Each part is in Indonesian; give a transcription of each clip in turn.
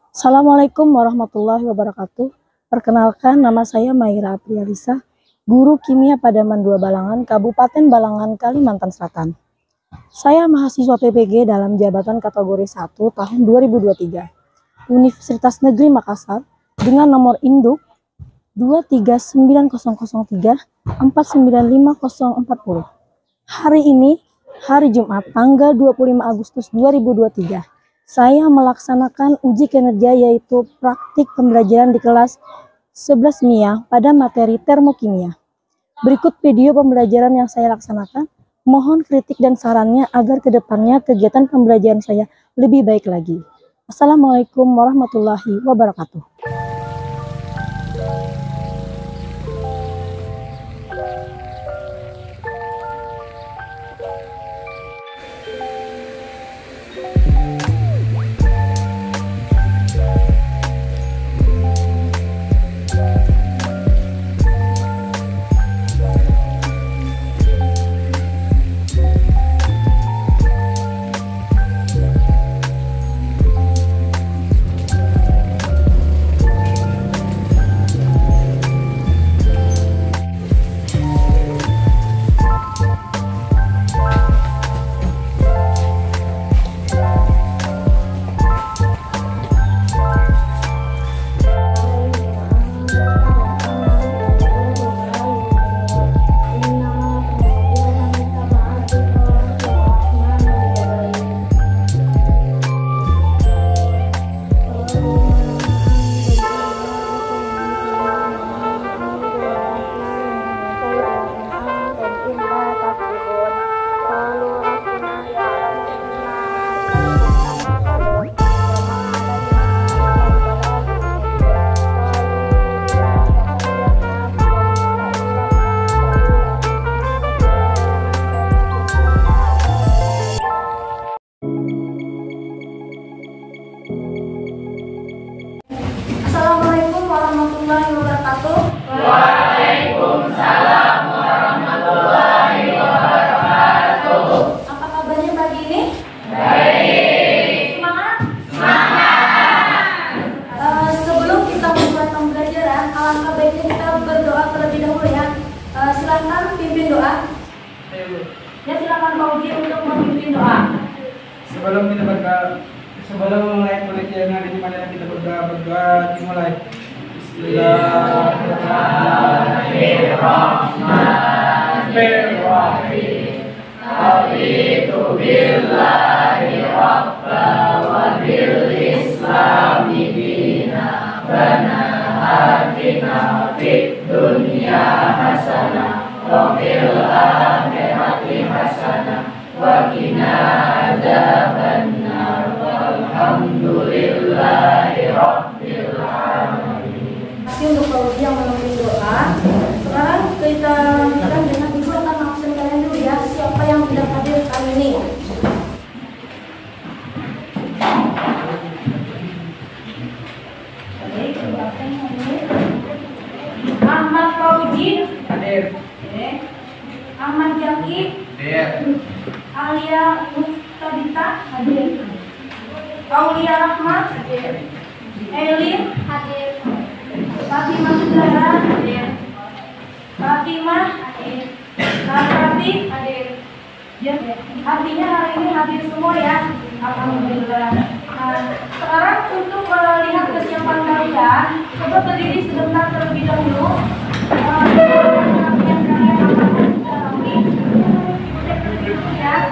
Assalamualaikum warahmatullahi wabarakatuh. Perkenalkan, nama saya Maira Aprialisa, guru kimia pada Mandua Balangan, Kabupaten Balangan, Kalimantan Selatan. Saya mahasiswa PPG dalam jabatan kategori 1 tahun 2023, Universitas Negeri Makassar, dengan nomor induk 23900349540. Hari ini, hari Jumat, tanggal 25 Agustus 2023, saya melaksanakan uji kinerja yaitu praktik pembelajaran di kelas 11 MIA pada materi termokimia. Berikut video pembelajaran yang saya laksanakan. Mohon kritik dan sarannya agar kedepannya kegiatan pembelajaran saya lebih baik lagi. Assalamualaikum warahmatullahi wabarakatuh. Assalamualaikum warahmatullahi wabarakatuh. Waalaikumsalam warahmatullahi wabarakatuh. Apa kabarnya pagi ini? Baik. Semangat? Semangat. Sebelum kita membuat pembelajaran, alangkah baiknya kita berdoa terlebih dahulu ya. Silakan pimpin doa. Ya, silakan Pak Uji untuk memimpin doa. Sebelum mulai pengajian hari ini, marilah kita berdoa dimulai. Bismillahirrahmanirrahim. Raditu billahi rabba wa bil islami dina wa atina fid dunya hasanah wa fil akhirati hasanah wa qina adzabannar. Alhamdulillahi rabbil alamin. Terima kasih untuk Pak Uji yang memimpin doa. Sekarang kita lanjutkan dengan Ibu akan absen kalian dulu ya. Siapa yang tidak hadir kali ini? Baik, Ibu absen hadir. Ahmad Fauji Hadir. Ahmad Jaki, Hadir. Alia Muktadita hadir. Aulia Rahmat hadir. Elin hadir. Fatimah Sudara hadir. Fatimah hadir. Narati hadir. Ya, artinya hari ini hadir semua ya. Alhamdulillah. Nah, sekarang untuk melihat kesiapan kalian, coba berdiri sebentar terlebih dahulu. Yang kalian akan dalami. Ya.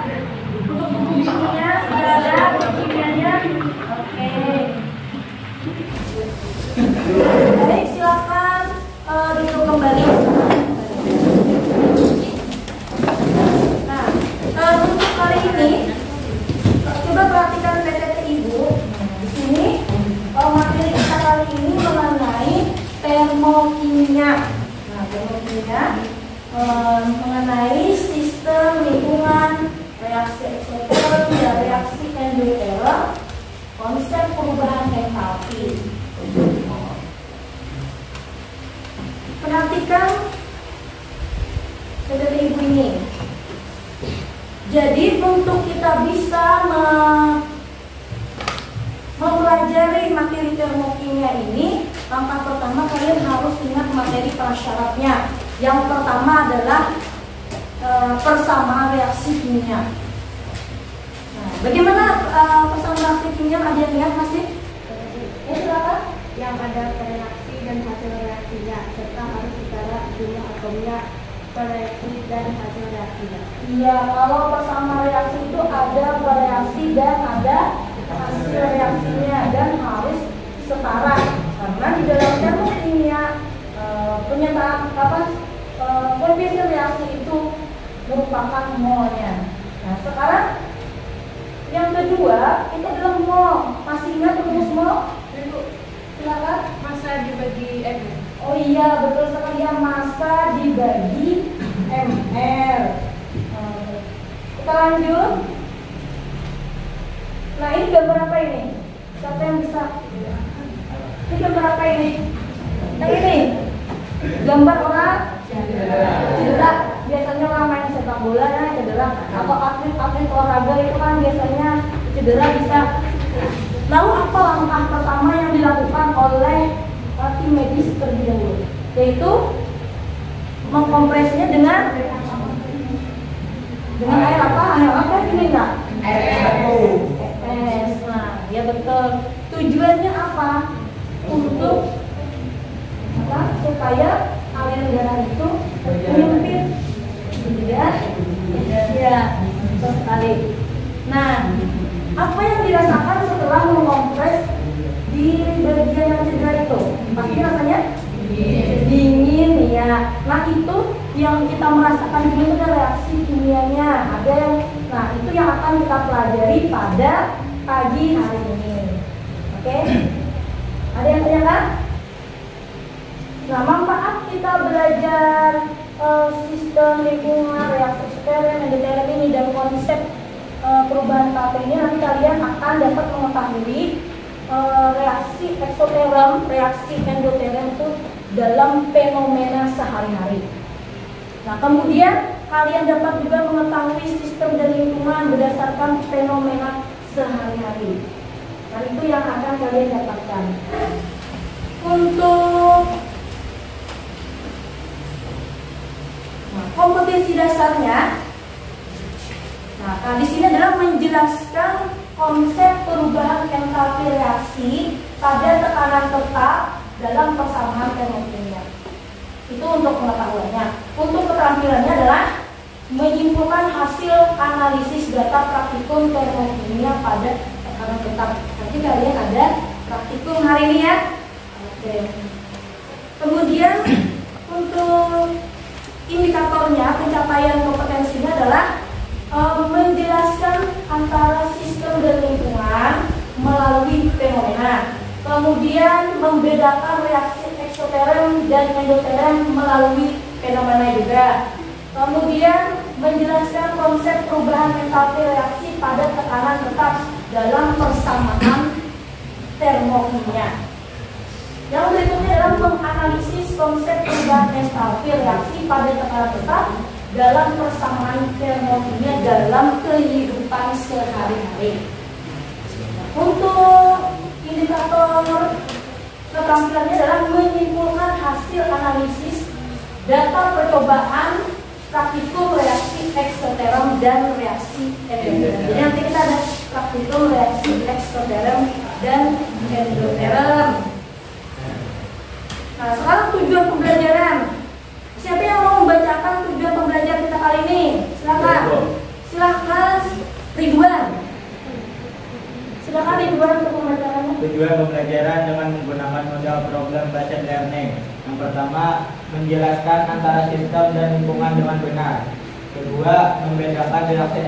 Untuk buku-bukunya sudah ada, buku-bukunya. Oke. Baik, silakan duduk kembali. Nah, untuk kali ini coba perhatikan PPT Ibu. Di sini materi kita kali ini mengenai termokimia. Nah, termokimia mengenai sistem lingkungan, reaksi eksoterm dan reaksi endoterm, konsep perubahan entalpi. Perhatikan PPT Ibu ini. Jadi untuk kita bisa mempelajari materi Yang pertama adalah persamaan reaksi kimia. Nah, bagaimana persamaan reaksi kimia? Ada yang lihat masih? Ya, silakan. Yang ada reaksi dan hasil reaksinya serta harus secara jumlah atomnya reaksi dan hasil reaksinya. Iya, kalau persamaan reaksi itu ada reaksi dan ada hasil reaksinya dan harus setara. Karena di dalam termokimia pernyataan koefisien reaksi itu merupakan molnya. Nah, sekarang yang kedua itu adalah mol. Masih ingat rumus mol? Silakan. Massa dibagi M. Oh iya, betul sekali ya, massa dibagi mr. Kita lanjut. Nah, ini gambar apa ini? Siapa yang bisa? Ini gambar apa ini? Yang ini gambar orang cedera. Biasanya orang main sepak bola ya cedera. Atau atlet olahraga itu kan biasanya cedera bisa. Lalu apa langkah pertama yang dilakukan oleh tim medis terlebih dahulu? Yaitu mengkompresnya dengan air apa? Air apa ini enggak? Es. Nah, ya betul. Tujuannya apa? Untuk apa? Supaya aliran darah itu menyempit, ya, betul sekali. Nah, apa yang dirasakan setelah mengompres di bagian yang cedera itu? Pasti rasanya dingin, ya. Nah, itu yang kita merasakan dulu itu ada reaksi kimianya. Ada yang, nah itu yang akan kita pelajari pada pagi hari ini. Oke? Ada yang tanyakan? Nah, manfaat kita belajar sistem lingkungan, reaksi eksterem, endoterm ini dan konsep perubahan KP ini, nanti kalian akan dapat mengetahui reaksi eksoterm, reaksi endoterm itu dalam fenomena sehari-hari. Nah, kemudian kalian dapat juga mengetahui sistem dan lingkungan berdasarkan fenomena sehari-hari. Nah, itu yang akan kalian dapatkan. Untuk kompetisi dasarnya, nah di sini adalah menjelaskan konsep perubahan entalpi reaksi pada tekanan tetap dalam persamaan termokimia. Itu untuk pengetahuannya. Untuk keterampilannya adalah menyimpulkan hasil analisis data praktikum termokimia pada tekanan tetap. Nanti kalian ada praktikum hari ini ya. Oke. Kemudian untuk indikatornya, pencapaian kompetensinya adalah menjelaskan antara sistem dan lingkungan melalui fenomena. Kemudian membedakan reaksi eksoterm dan endoterm melalui fenomena juga. Kemudian menjelaskan konsep perubahan entalpi reaksi pada tekanan tetap dalam persamaan termokimia. Yang berikutnya adalah menganalisis konsep perubahan entalpi reaksi pada tekanan tetap dalam persamaan termokimia dalam kehidupan sehari-hari. Untuk indikator keterampilannya adalah menyimpulkan hasil analisis data percobaan praktikum reaksi eksoterm dan reaksi endoterm. Jadi nanti kita ada praktikum reaksi eksoterm dan endoterm. Nah, sekarang tujuan pembelajaran. Siapa yang mau membacakan tujuan pembelajaran kita kali ini? Silakan. Silakan Ridwan. Silakan Ridwan untuk pembelajarannya. Tujuan pembelajaran dengan menggunakan model problem based learning. Yang pertama, menjelaskan antara sistem dan lingkungan dengan benar. Kedua, membedakan reaksi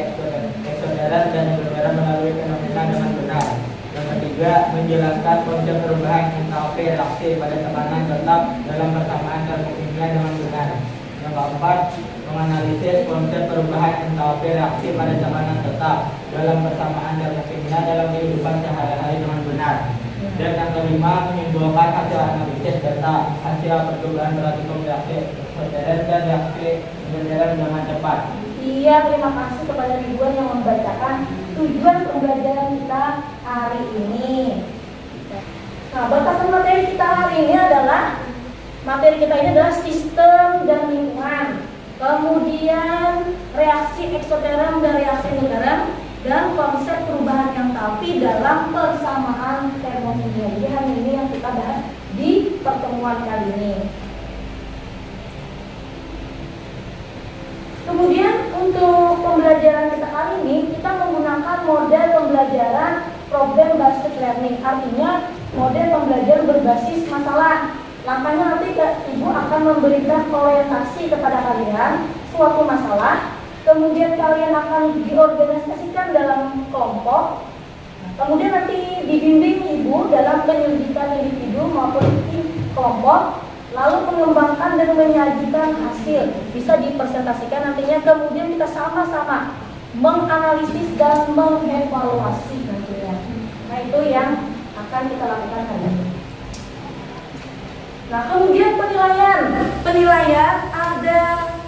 eksoterm dan endoterm melalui fenomena dengan benar. Yang ketiga, menjelaskan konsep perubahan entalpi reaksi pada tekanan tetap dalam persamaan termokimia dengan benar. Yang keempat, menganalisis konsep perubahan entalpi reaksi pada tekanan tetap dalam persamaan termokimia dalam kehidupan sehari-hari dengan benar. Dan yang kelima, menyimpulkan hasil analisis data hasil percobaan praktikum reaksi eksoterm dan reaksi endoterm dengan cepat. Iya, terima kasih kepada Ridwan yang membacakan tujuan pembelajaran kita hari ini. Nah, batasan materi kita hari ini adalah Materi kita ini adalah sistem dan lingkungan. Kemudian reaksi eksoterm dan reaksi endoterm dan konsep perubahan entalpi dalam persamaan termokimia. Jadi hanya ini yang kita bahas di pertemuan kali ini. Kemudian untuk pembelajaran kita kali ini kita menggunakan model pembelajaran problem based learning. Artinya model pembelajaran berbasis masalah. Langkahnya nanti Ibu akan memberikan orientasi kepada kalian suatu masalah, kemudian kalian akan diorganisasikan dalam kelompok, kemudian nanti dibimbing Ibu dalam penyelidikan individu maupun kelompok, lalu mengembangkan dan menyajikan hasil, bisa dipresentasikan nantinya, kemudian kita sama-sama menganalisis dan mengevaluasi nantinya. Nah itu yang akan kita lakukan hari ini. Nah kemudian penilaian ada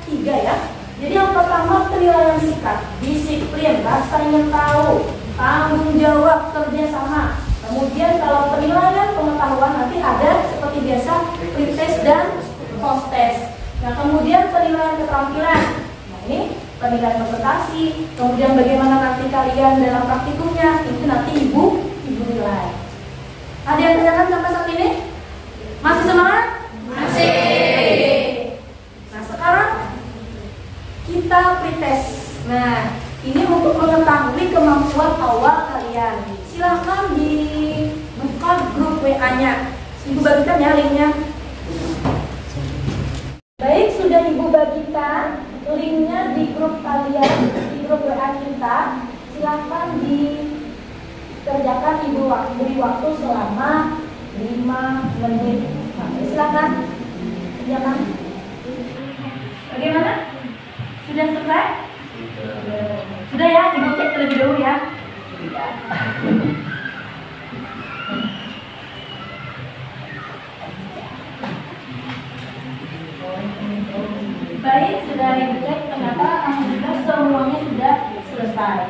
3 ya. Jadi yang pertama penilaian sikap, disiplin, rasa ingin tahu, tanggung jawab, kerjasama. Kemudian kalau penilaian pengetahuan nanti ada seperti biasa pretest dan post-test. Nah kemudian penilaian keterampilan. Nah ini penilaian presentasi. Kemudian bagaimana nanti kalian dalam praktikumnya itu nanti ibu nilai. Ada yang tanyakan sampai saat ini? Masih semangat? Masih. Nah sekarang kita pretest. Nah ini untuk mengetahui kemampuan awal kalian. Silahkan dibuka grup WA-nya. Ibu bagikan ya linknya. Baik, sudah Ibu bagikan linknya di grup kalian, di grup WA kita. Silahkan dikerjakan, Ibu beri waktu selama 5 menit. Nah, silahkan. Kerjakan. Bagaimana? Sudah selesai? Sudah ya, Ibu cek terlebih dahulu ya. Baik, sudah Ibu cek, ternyata alhamdulillah semuanya sudah selesai.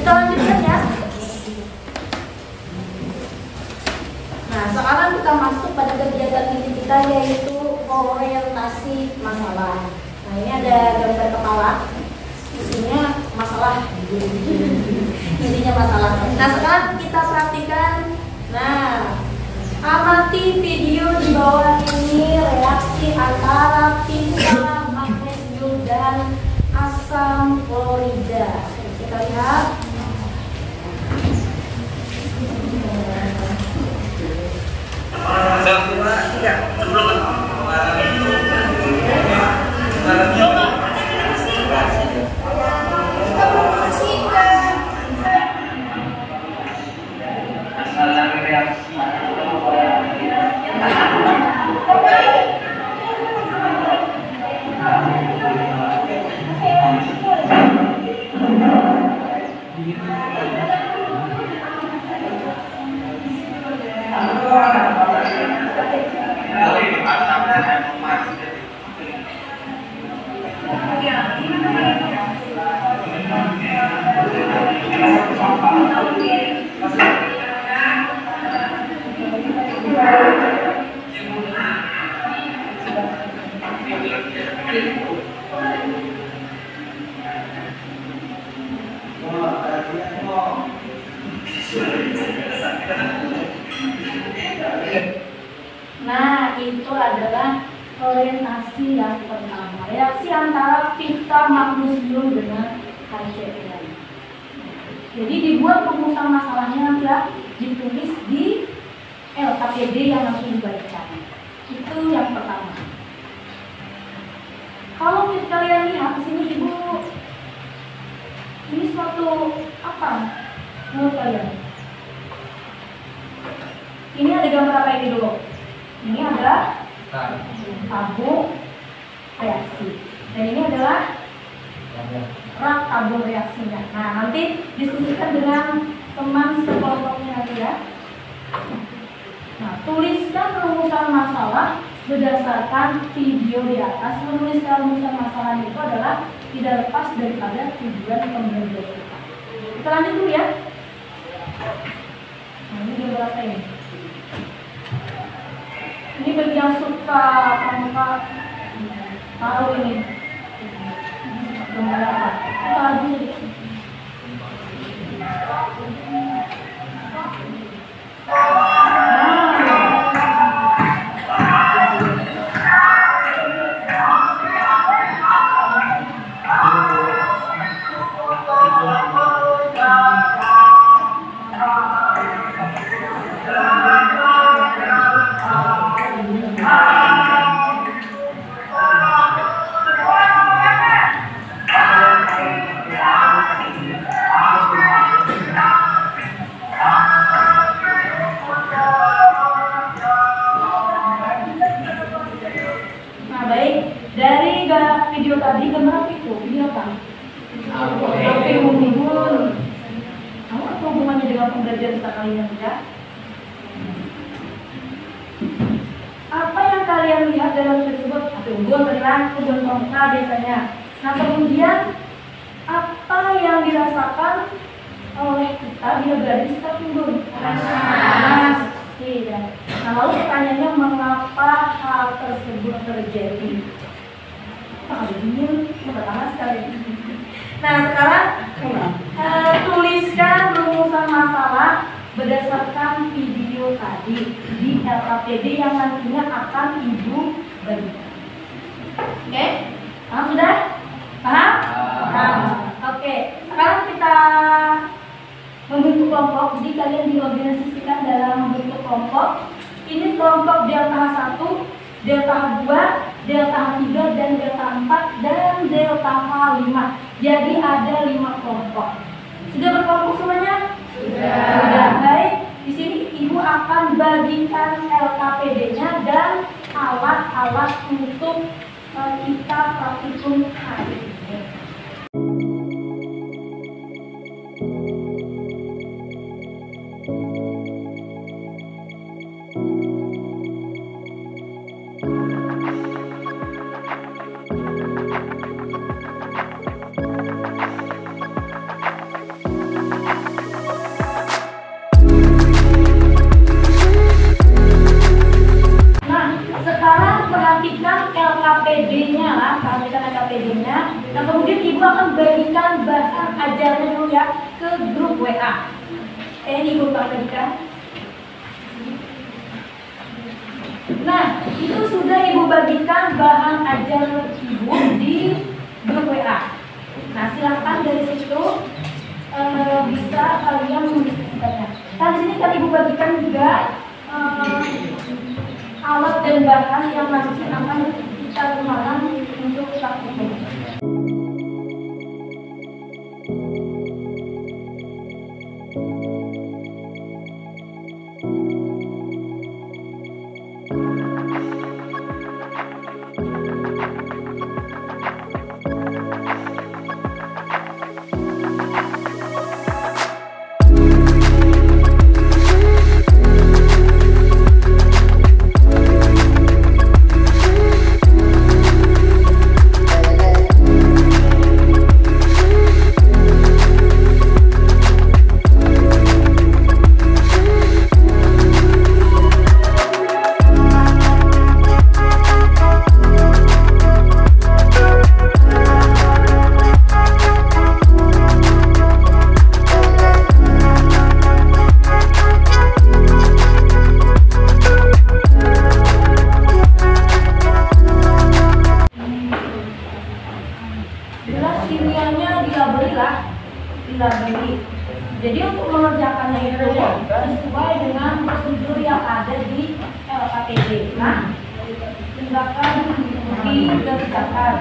Kita lanjutkan ya. Nah, sekarang kita masuk pada kegiatan inti kita yaitu orientasi masalah. Nah, ini ada gambar kepala. Isinya masalah. Isinya masalah. Nah, sekarang kita praktikan. Nah, amati video di bawah ini reaksi antara pita magnesium dan asam klorida. Kita lihat. Nah, itu adalah orientasi yang pertama. Reaksi antara pita magnesium dengan HCl. Jadi dibuat rumusan masalahnya nanti ya, ditulis di LKPD yang nanti dibaca. Itu yang pertama. Kalau kalian lihat di sini Ibu, ini suatu apa menurut kalian? Ini ada gambar apa ini dulu? Ini ada tabung reaksi. Dan ini adalah rak tabung reaksinya. Nah, nanti diskusikan dengan teman sekelompoknya nanti ya. Nah, tuliskan rumusan masalah berdasarkan video di atas. Menuliskan rumusan masalah itu adalah tidak lepas daripada tujuan pembelajaran kita. Kita lanjut dulu ya. Nah, ini gambar apa ini? Ini bagi yang suka pramuka tahu ini. Gambar apa? Kita lagi sedikit. Dari video tadi gambar apa itu? Video apa? Api unggun. Kamu apa hubungannya dengan pembelajaran kita kali ini ya? Apa yang kalian lihat dalam tersebut? Api unggun, terang, unggun pramuka biasanya. Nah kemudian apa yang dirasakan oleh kita bila berada di sekitar unggun? Panas. Tidak. Nah lalu pertanyaannya mengapa hal tersebut terjadi? Nah sekarang tuliskan rumusan masalah berdasarkan video tadi di LKPD yang nantinya akan Ibu berikan. Oke? Paham sudah? Paham? Paham. Oke, sekarang kita membentuk kelompok. Jadi kalian diorganisasikan dalam membentuk kelompok. Ini kelompok delta 1, delta 2, delta 3, dan delta 4, dan delta 5. Jadi ada 5 kelompok. Sudah berkelompok semuanya? Sudah. Baik. Di sini Ibu akan bagikan LKPD-nya dan alat-alat untuk kita praktikum hari ini. LKPD-nya lah, perhatikan LKPD-nya. Nah kemudian Ibu akan bagikan bahan ajarnya dulu ya ke grup WA. Ini Ibu bagikan. Nah itu sudah Ibu bagikan bahan ajar Ibu di grup WA. Nah silahkan dari situ bisa kalian mendiskusikannya. Nah di sini kan Ibu bagikan juga alat dan bahan yang nanti akan kita gunakan untuk praktikum. Jadi untuk mengerjakannya itu sesuai dengan prosedur yang ada di LKPD. Nah, tindakan dikerjakan.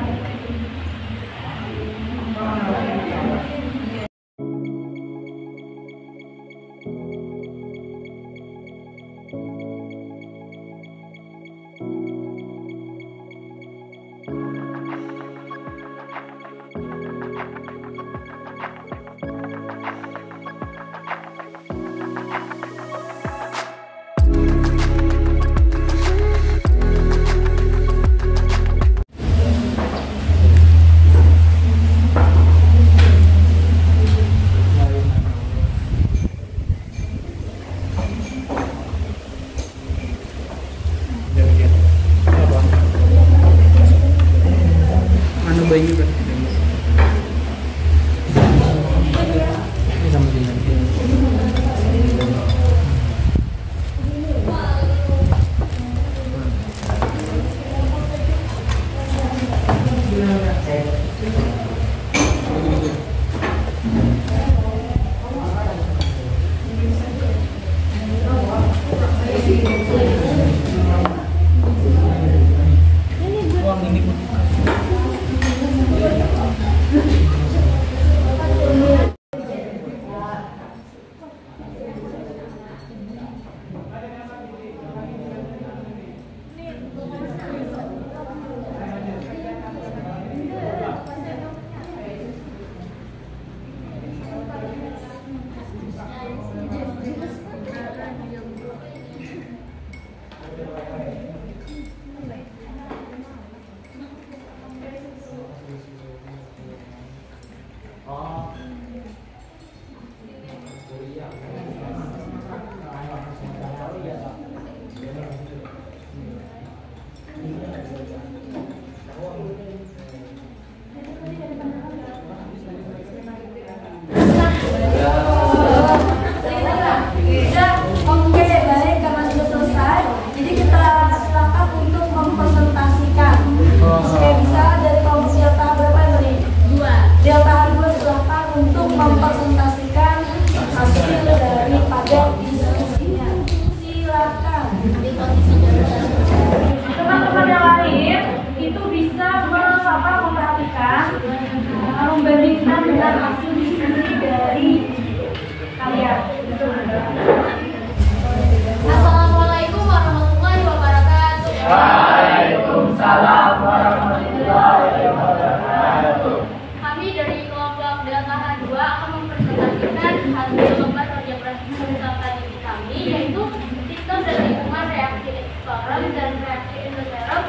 Kami dari kelompok Delta H2 akan mempresentasikan hasil lomba kerja peserta didik kami, yaitu sistem dan lingkungan reaksi ekstoran dan reaksi endoterm.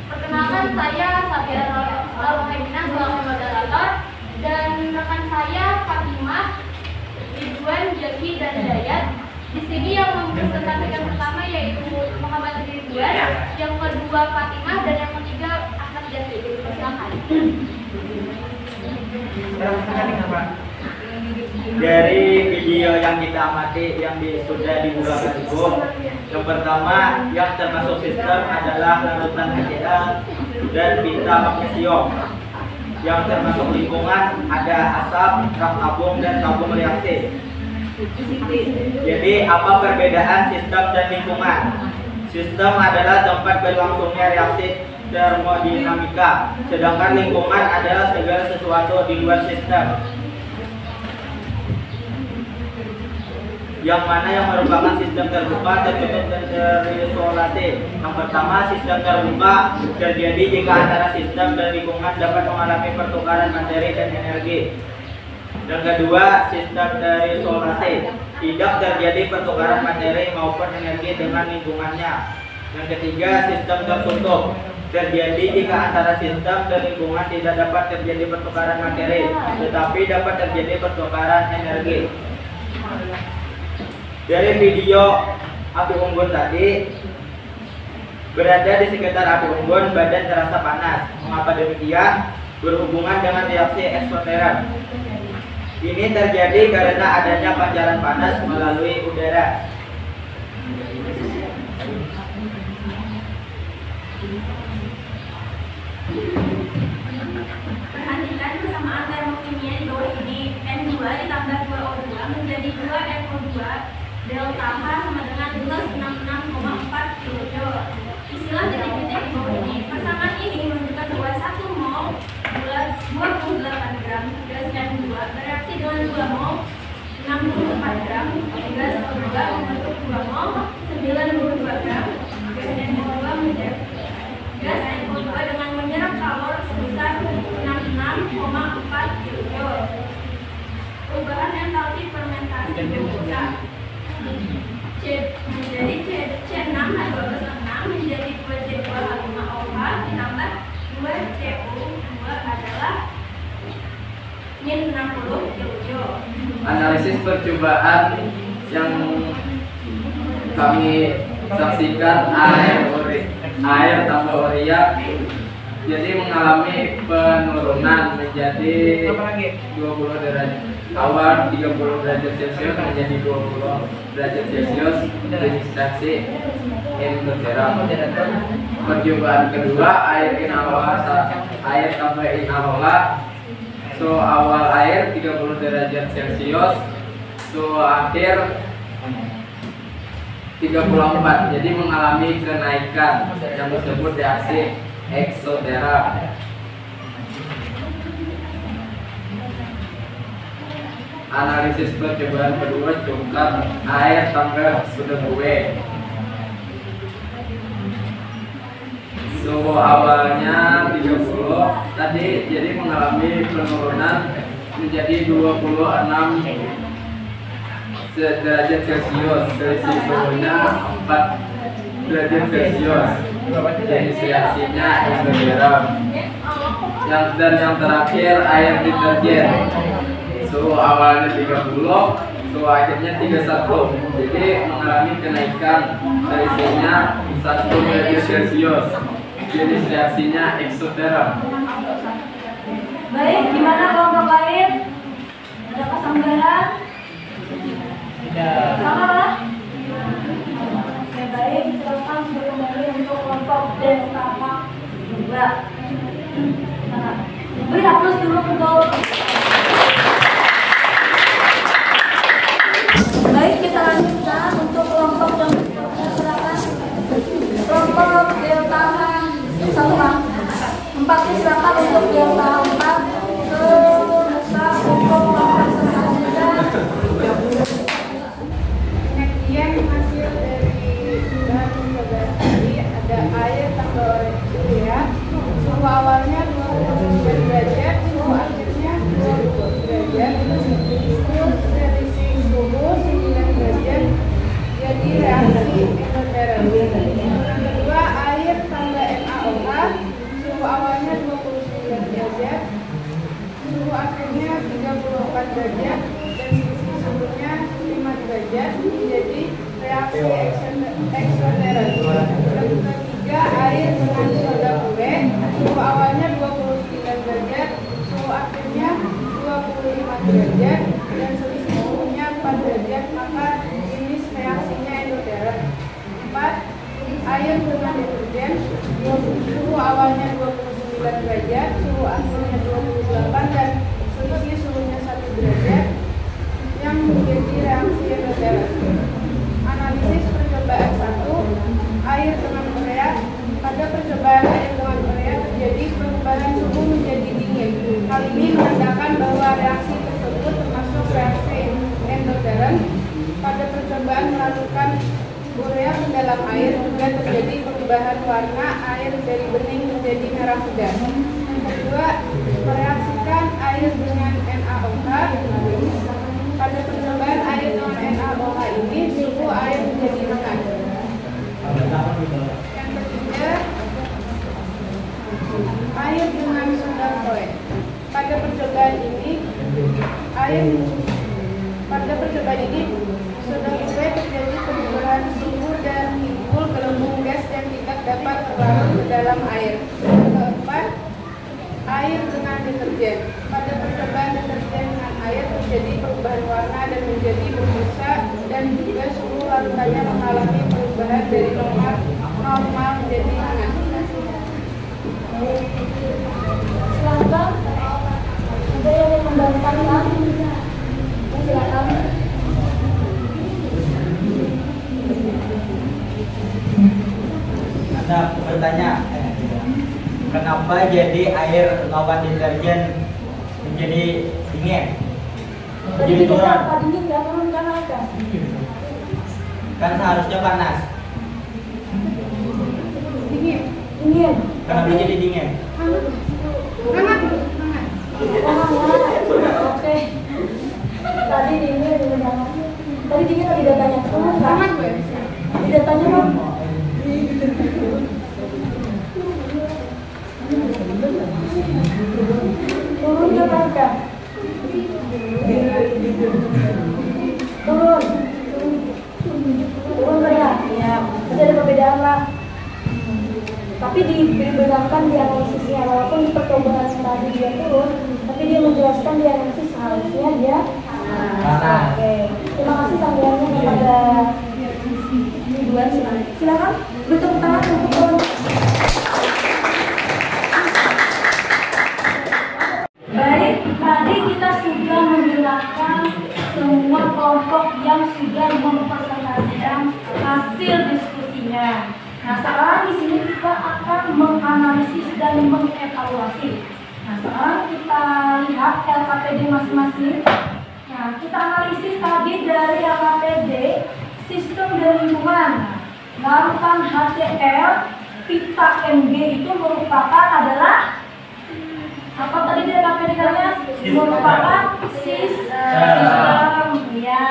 Perkenalkan, saya Sabira Rawahemina selaku moderator, dan rekan saya Fatimah, Ridwan, Jaki, dan Dayat. Di sini yang mempresentasikan pertama yaitu Muhammad Ridwan, yang kedua Fatimah, dan yang ketiga Ahmad Jaki. Silakan. Dari video yang kita amati yang sudah dibuka tersebut, yang pertama yang termasuk sistem adalah larutan HCl dan beta magnesium. Yang termasuk lingkungan ada asap, rak tabung, dan tabung reaksi. Jadi apa perbedaan sistem dan lingkungan? Sistem adalah tempat berlangsungnya reaksi termodinamika, sedangkan lingkungan adalah segala sesuatu di luar sistem, yang mana yang merupakan sistem terbuka, tertutup, dan terisolasi. Yang pertama, sistem terbuka terjadi jika antara sistem dan lingkungan dapat mengalami pertukaran materi dan energi. Yang kedua, sistem terisolasi, tidak terjadi pertukaran materi maupun energi dengan lingkungannya. Yang ketiga, sistem tertutup, terjadi jika antara sistem dan lingkungan tidak dapat terjadi pertukaran materi, tetapi dapat terjadi pertukaran energi. Dari video api unggun tadi, berada di sekitar api unggun, badan terasa panas. Mengapa demikian? Berhubungan dengan reaksi eksoteran. Ini terjadi karena adanya pancaran panas melalui udara. Perhatikan persamaan termokimia di bawah ini. N2 ditambah 2O2 menjadi 2NO2 delta H sama dengan plus 66,4 kJ. Istilah titik-titik di bawah ini. Persamaan ini menunjukkan bahwa 1 mol 28 gram gas N2 bereaksi dengan 2 mol 64 gram gas O2 membentuk 2 mol 92 gram gas NO2 menjadi gas NO2 dengan menyerap kalor sebesar 66,4 kJ. Perubahan entalpi fermentasi berubah menjadi C6H12O6 menjadi 2C2H5OH ditambah 2CO2 adalah min 60 kJ. Analisis percobaan yang kami saksikan air tambah urea jadi mengalami penurunan menjadi 20 derajat awal 30 derajat Celcius menjadi 20 derajat Celcius registrasi endoterm. Percobaan kedua air tambah inalola. So awal air 30 derajat Celcius, so akhir 34, jadi mengalami kenaikan yang disebut reaksi eksoterm. Analisis percobaan kedua cukar air tambah sudah gue. So awalnya 30 tadi jadi mengalami penurunan menjadi 26 derajat Celcius, dari suhunya 4 derajat Celcius. Jadi reaksinya eksoterm. Dan yang terakhir air deterjen. So awalnya 30, so akhirnya 31. Jadi mengalami kenaikan selisihnya 1 derajat Celcius. Jadi reaksinya eksoterm. Baik, gimana kelompok lain? Ada kesambaran? Sama lah. Oke, baik, silakan sudah kembali untuk kelompok delta H2. Beri aplaus dulu untuk. Baik, kita lanjutkan untuk kelompok yang berikutnya. Silakan kelompok delta H1. Tempatnya silakan untuk delta 4 ke muka untuk mempresentasikan. Kemudian hasil dari bahan pembuatan tadi ada air tambah urea 34 derajat dan selisih suhunya 5 derajat menjadi reaksi eksoteran. Yang ketiga, air dengan soda kue, suhu awalnya 29 derajat, suhu akhirnya 25 derajat dan selisih suhunya 4 derajat, maka jenis reaksinya endoteren. 4. Air dengan deterjen, suhu awalnya 29 derajat, suhu akhirnya 28 dan selisih suhunya 1 derajat yang menjadi reaksi endoteren. Analisis percobaan 1, air dengan urea. Pada percobaan air dengan urea terjadi perubahan suhu menjadi dingin. Hal ini menandakan bahwa reaksi tersebut termasuk reaksi endoteren. Pada percobaan melakukan urea ke dalam air juga terjadi perubahan warna air dari bening menjadi merah segar. Yang kedua, mereaksikan air dengan NaOH. Pada percobaan air dengan NaOH ini suhu air menjadi rendah. Yang ketiga, air dengan soda kue. Pada percobaan ini soda kue terjadi perubahan suhu dan timbul gelembung gas yang tidak dapat terlarut ke dalam air. Yang keempat, air dengan deterjen. Pada percobaan deterjen dengan air terjadi perubahan warna dan menjadi berbusa dan juga suhu larutannya mengalami perubahan dari normal menjadi hangat. Silakan. Ada yang ingin membantahkan? Silakan. Ada bertanya, kenapa jadi air lawan deterjen menjadi dingin? Tadi Jadi kita turun. apa dingin ya, turun kan naik kan? Kan seharusnya panas. Dingin. Dingin. Kenapa Tapi- jadi dingin? Hangat. Hangat. Oke. Tadi dingin, tadi dingin tadi datanya turun kan? Hangat gue. Tadi datanya kan? Turun ke naik kan? Turun. Turun kan ya? Ya. Tapi ada perbedaan lah. Tapi dibedakan di analisisnya, walaupun di percobaan tadi dia turun, tapi dia menjelaskan di analisis seharusnya dia Panas. Oke, terima kasih sampeannya kepada Ridwan. Silakan bertepuk tangan untuk teman. Baik, tadi kita sudah menjelaskan semua kelompok yang sudah mempresentasikan hasil diskusinya. Nah, sekarang di sini kita akan menganalisis dan mengevaluasi. Nah, sekarang kita lihat LKPD masing-masing. Nah, kita analisis tadi dari LKPD sistem dan lingkungan. Larutan HCl, pita Mg itu merupakan adalah apa tadi dari LKPD kalian? Merupakan sistem. Ya.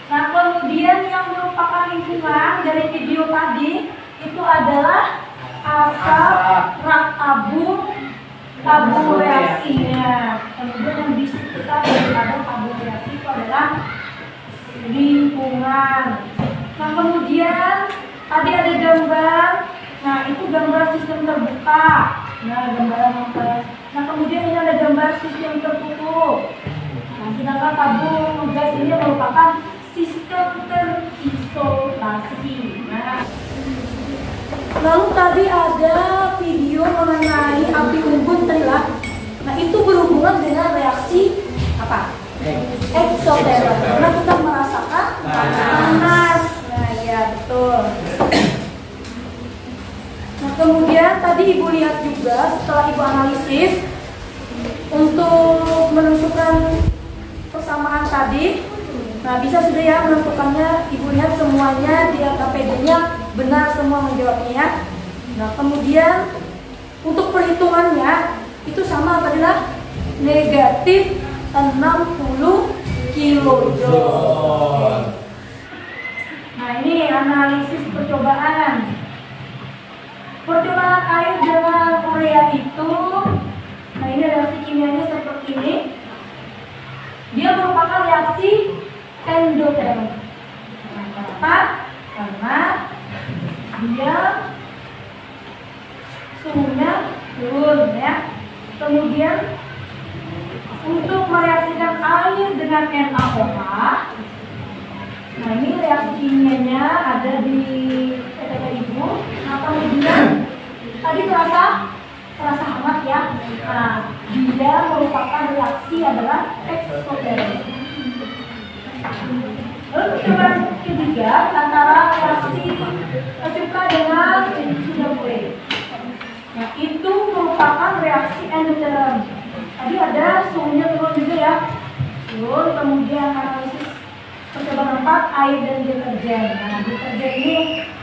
Nah, kemudian yang merupakan lingkungan dari video tadi itu adalah asap, rak tabung, tabung reaksinya. Kemudian yang di sekitar daripada tabung reaksi itu adalah lingkungan. Nah, kemudian tadi ada gambar. Nah, itu gambar sistem terbuka. Nah, gambaran Nah, kemudian ini ada gambar sistem tertutup. Nah, sedangkan tabung gas ini merupakan sistem terisolasi. Nah, lalu tadi ada video mengenai api unggun trilak. Nah, itu berhubungan dengan reaksi apa? Eksoteran. Karena kita merasakan panas. Nah, ya betul. Nah, kemudian tadi Ibu lihat juga setelah Ibu analisis untuk menentukan persamaan tadi. Nah, bisa sudah ya menentukannya. Ibu lihat semuanya di LKPD-nya benar semua menjawabnya ya. Nah, kemudian untuk perhitungannya itu sama adalah negatif 60 kilojoule. Nah, ini analisis percobaan. Percobaan air dengan urea itu, nah ini reaksi kimianya seperti ini. merupakan reaksi endoterm. Kenapa? Karena dia suhunya turun ya. Kemudian untuk mereaksikan air dengan NaOH, nah ini reaksi kimianya ada di PTP Ibu. Nah kemudian tadi terasa hangat ya. Nah dia merupakan reaksi adalah eksoterm. Lalu percobaan ketiga antara reaksi cuka dengan sudah boleh. Nah itu merupakan reaksi endoterm. Tadi ada suhunya turun juga ya. Turun, kemudian analisis percobaan 4 air dan deterjen. Nah deterjen ini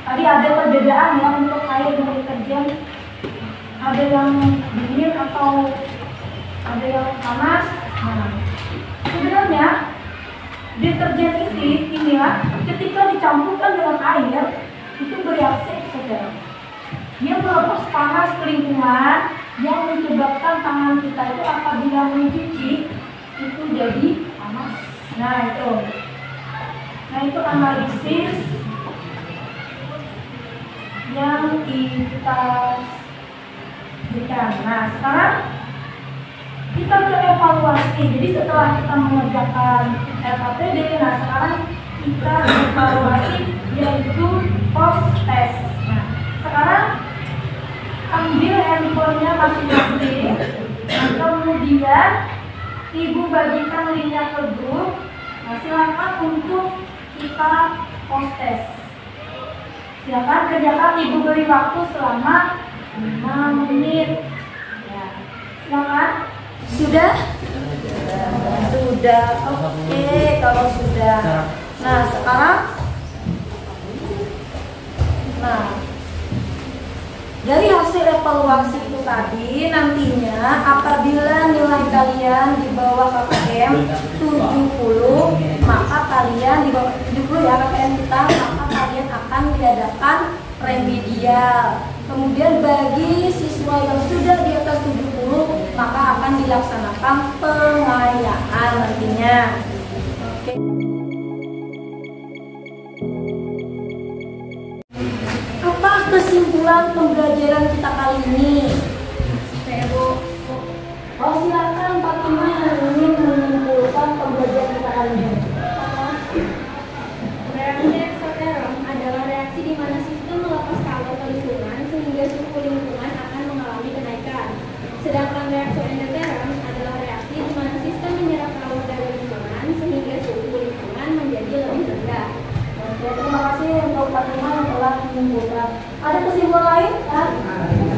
tadi ada perbedaan ya untuk air dan deterjen. Ada yang dingin atau ada yang panas. Nah sebenarnya deterjen inilah ketika dicampurkan dengan air itu bereaksi eksoterm. Dia melepas panas ke lingkungan yang menyebabkan tangan kita itu apabila mencuci itu jadi panas. Nah itu analisis yang kita berikan. Nah sekarang kita ke evaluasi. Jadi setelah kita mengerjakan LKPD, nah sekarang kita evaluasi yaitu post test. Nah sekarang ambil handphonenya masing-masing. Nah kemudian ibu bagikan linknya ke grup. Nah silakan untuk kita post test. Silakan kerjakan, ibu beri waktu selama 5 menit. Ya, silakan. Sudah? Sudah. Oke, kalau sudah. Nah, sekarang dari hasil evaluasi itu tadi nantinya apabila nilai kalian di bawah KKM 70, maka kalian di bawah 70 ya KKM kita, maka kalian akan diadakan remedial. Kemudian bagi siswa yang sudah di atas 70, maka akan dilaksanakan pengayaan nantinya. Oke. Apa kesimpulan pembelajaran kita kali ini? Oh silakan Fatima yang ingin menyimpulkan pembelajaran kita kali ini. Reaksi eksoterm adalah reaksi di mana sistem melepas kalor ke lingkungan sehingga suhu lingkungan akan mengalami kenaikan. Sedangkan reaksi endoterm adalah reaksi di mana sistem menyerap kalor dari lingkungan sehingga suhu lingkungan menjadi lebih rendah. Oke, terima kasih untuk Fatima yang telah menyimpulkan. Ada kesimpulan lain?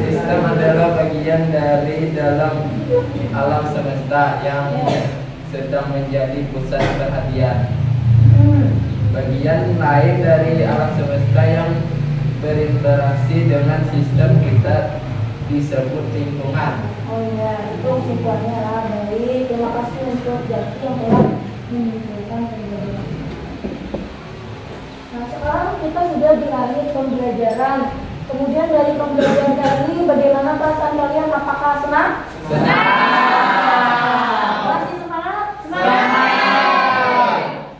Sistem adalah bagian dari dalam alam semesta yang sedang menjadi pusat perhatian. Bagian lain dari alam semesta yang berinteraksi dengan sistem kita disebut lingkungan. Oh iya, itu kesimpulannya lah. Baik, terima kasih untuk Jaki yang telah menyimpulkan pembelajaran. Nah, sekarang kita sudah di akhir pembelajaran. Kemudian dari pembelajaran kali ini, bagaimana perasaan kalian? Apakah senang? Masih semangat?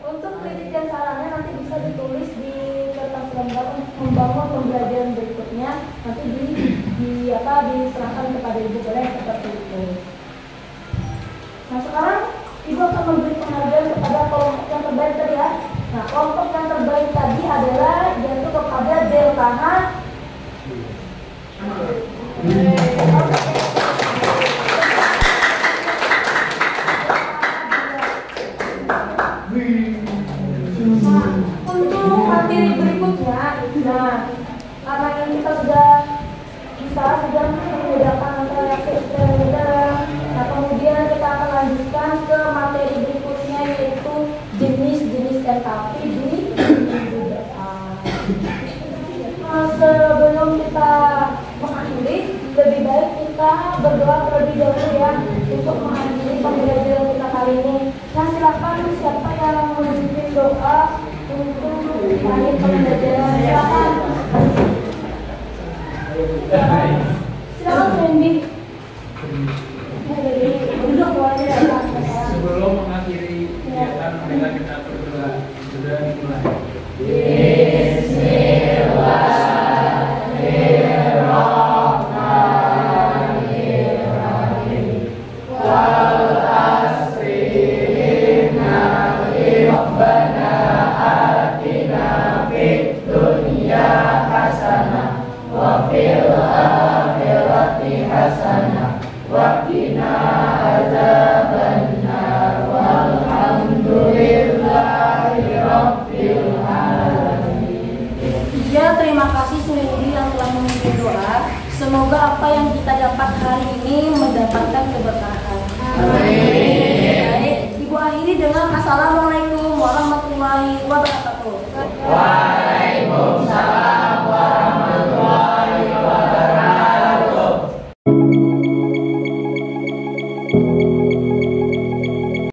Untuk kritik dan sarannya nanti bisa ditulis di kertas lembar membangun pembelajaran berikutnya. Nanti diserahkan kepada ibu, boleh seperti itu. Nah sekarang ibu akan memberi penghargaan kepada kelompok yang terbaik tadi ya. Nah kelompok yang terbaik tadi adalah jatuh kepada Delta H. Untuk materi berikutnya, karena yang kita sudah membedakan antara reaksi eksternal, kemudian kita akan lanjutkan ke materi berikutnya yaitu jenis-jenis enthalpi di sebelum kita mengakhiri, lebih baik kita berdoa terlebih dahulu ya untuk mengakhiri pembelajaran kita kali ini. Nah silakan siapa yang memimpin doa untuk akhir pembelajaran, silakan. Silakan Randy. Sebelum mengakhiri kegiatan Semoga apa yang kita dapat hari ini mendapatkan keberkahan. Amin.